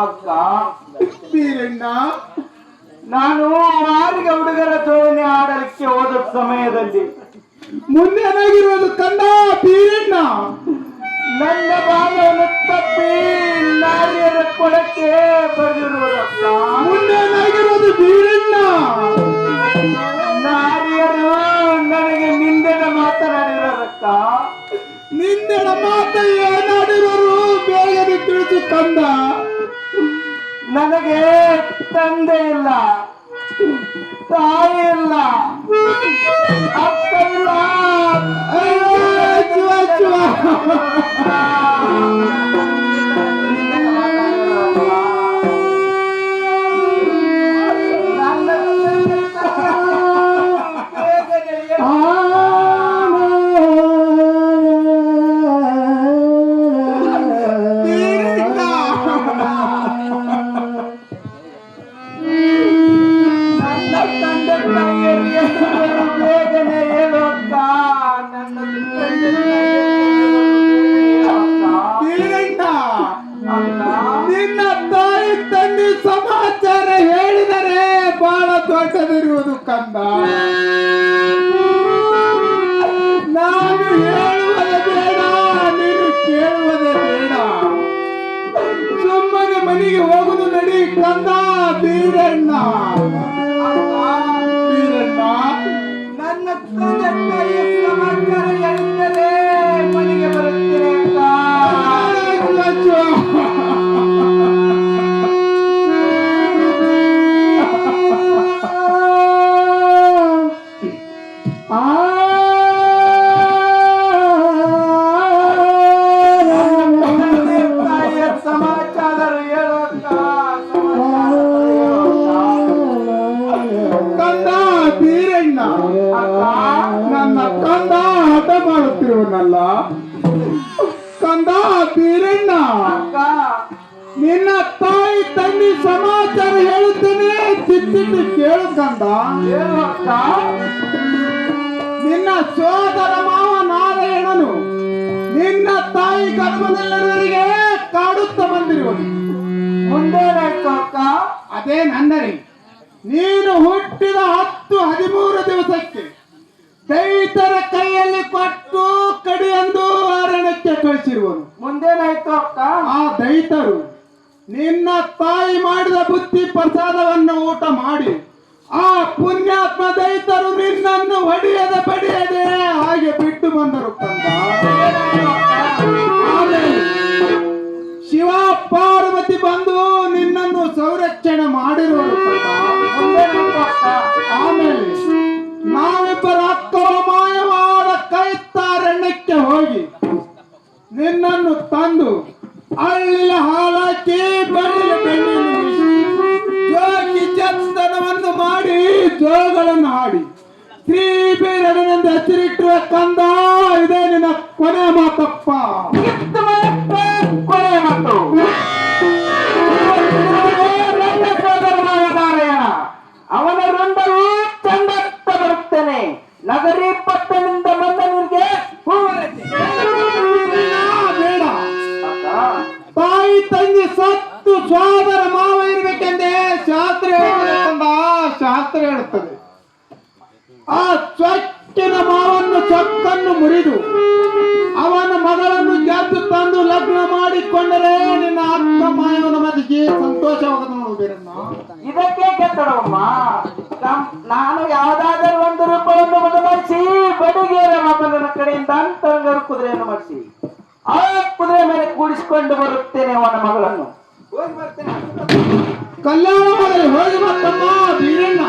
ಅಕ್ಕ ಬೀರಣ್ಣ, ನಾನು ವಾರಿಗೆ ಹುಡುಗರ ಜೋಡಣೆ ಆಡಲಿಕ್ಕೆ ಹೋದ ಸಮಯದಲ್ಲಿ ಮುಂದೆ ಏನಾಗಿರೋದು ಕಂದ ಬೀರಣ್ಣ? ನನ್ನ ಬಾಲವನ್ನು ತಪ್ಪಿ ನಾರಿಯರ ಕೊಳಕ್ಕೆ ಬರೆದಿರುವುದಕ್ಕ. ಮುಂದೆ ಏನಾಗಿರೋದು ಬೀರಣ್ಣ? ನಾರಿಯರು ನನಗೆ ನಿಂದೆನ ಮಾತನಾಡಿರೋದಕ್ಕ. ನಿಂದೆನ ಮಾತು ಏನಾಡಿರೋರು ಬೇಗನೆ ತಿಳಿಸು ಕಂದ. ನನಗೆ ತಂದೆ ಇಲ್ಲ, ತಾಯಿ ಇಲ್ಲ, ಅಕ್ಕ ಇಲ್ಲ. ಶಿವ ಶಿವ. ನಿನ್ನ ತಾಯಿ ತಂದೆ ಸಮಾಚಾರ ಹೇಳಿದರೆ ಬಹಳ ದೊಡ್ಡದಿರುವುದು ಕಂದ. ನಾನು ಹೇಳುವುದೇ ಬೇಡ, ನೀನು ಕೇಳುವುದೇ ಬೇಡ. ಸುಮ್ಮನೆ ಮನೆಗೆ ಹೋಗುದು ನಡಿ ಕಂದ. ಬೀರಣ್ಣ ಬೀರಣ್ಣ, ನನ್ನ ತಂದೆ ತಾಯಿಯ ಸಮಾಚಾರ ಹೇಳಿದರೆ ಮನೆಗೆ ಬರುತ್ತೇನೆ ನನ್ನ ಕಂದ ಹಠ ಮಾಡುತ್ತಿರುವನಲ್ಲ ಕಂದ. ಬೀರಣ್ಣ, ನಿನ್ನ ತಾಯಿ ತಂದೆ ಸಮಾಚಾರ ಹೇಳುತ್ತೇನೆ, ಚಿತ್ತಿಟ್ಟು ಕೇಳು ಕಂದ. ನಿನ್ನ ಸೋದರ ಮಾವ ನಾರಾಯಣನು ನಿನ್ನ ತಾಯಿ ಗರ್ಭದಲ್ಲಿರುವವರಿಗೆ ಕಾಡುತ್ತಾ ಬಂದಿರುವುದು. ಮುಂದೇನಾಯ್ತು ಅಕ್ಕ? ಅದೇ ನನ್ನರಿ, ನೀನು ಹುಟ್ಟಿದ 10-13 ದಿವಸಕ್ಕೆ ದೈತರ ಕೈಯಲ್ಲಿ ಕೊಟ್ಟು ಕಡಿಯಂದು ಅರಣ್ಯಕ್ಕೆ ಕಳಿಸಿರುವನು. ಮುಂದೇನಾಯ್ತು ಅಕ್ಕ? ಆ ದೈತರು ನಿನ್ನ ತಾಯಿ ಮಾಡಿದ ಬುದ್ಧಿ ಪ್ರಸಾದವನ್ನು ಊಟ ಮಾಡಿ ಆ ಪುಣ್ಯಾತ್ಮ ದೈತರು ನಿನ್ನನ್ನು ಹೊಡೆಯದೆ ಬಡಿಯದೆ ಹಾಗೆ ಬಿಟ್ಟು ಬಂದರು ಕಂದ. ಶಿವ ಪಾರ್ವತಿ ಬಂದು ನಿನ್ನನ್ನು ಸಂರಕ್ಷಣೆ ಮಾಡಿರುವರು. ಆಮೇಲೆ ನಾವಿಬ್ಬರ ಅಕ್ಕ ಮಾಯ ನಿನ್ನನ್ನು ತಂದು ಅಳ್ಳಿಲ ಹಾಲಾಕಿ ಬಳ್ಳಿಲ ಬೆಣ್ಣೆಯನ್ನು ಮಿಶಿ, ಜೋಗಿ ಚಂದನವನ್ನು ಮಾಡಿ ಜೋಗಳನ್ನು ಹಾಡಿ ಶ್ರೀ ಬೀರನೆಂದು ಹೆಸರಿಟ್ಟಿರುವ ಕಂದ, ಇದೇ ನಿನ್ನ ಕೊನೆ ಮಾತಪ್ಪ. ಕೊನೆ ಮತ್ತು ನಾರಾಯಣ ಅವನ ರುಂಡವು ಚಂದತ್ತ ಬರುತ್ತೇನೆ. ನಗರಿ ಪಟ್ಟಣದಿಂದ ಬಂದವರಿಗೆ ಬೇಡ, ತಾಯಿ ತಂಗಿ ಸತ್ತು ಸೋದರ ಮಾವ ಇರ್ಬೇಕೆಂದೇ ಶಾಸ್ತ್ರ ಹೇಳುತ್ತದೆ ಕಂದ, ಶಾಸ್ತ್ರ ಹೇಳುತ್ತದೆ. ಆ ಚೊಕ್ಕಿನ ಮಾವನ್ನು ಚೊಕ್ಕನ್ನು ಮುರಿದು ಅವನ ಮಗಳನ್ನು ಗೆದ್ದು ತಂದು ಲಗ್ನ ಮಾಡಿಕೊಂಡರೆ ನಿನ್ನ ಅಕ್ಕ ಮಾಯವನ ಮದಿಗೆ ಸಂತೋಷವಾಗದು ನೋಡು ಬೀರಣ್ಣ. ಇದಕ್ಕೆ ಕೆತ್ತಡವಮ್ಮ. ನಾನು ಯಾವ್ದಾದರೂ ₹1 ಬದಲಾಯಿಸಿ ಬಡಿಗೇರ ಮಾಮನ ಕಡೆಯಿಂದ ಅಂತರಂಗರು ಕುದುರೆಯನ್ನು ಮಾಡಿಸಿ ಆ ಕುದುರೆ ಮೇಲೆ ಕೂಡಿಸಿಕೊಂಡು ಬರುತ್ತೇನೆ ಅವನ ಮಗಳನ್ನು. ಹೋಗಿ ಬರ್ತೇನೆ. ಕಲ್ಯಾಣ ಹೋಗಿ ಮತ್ತಮ್ಮ ಬೀರಣ್ಣ.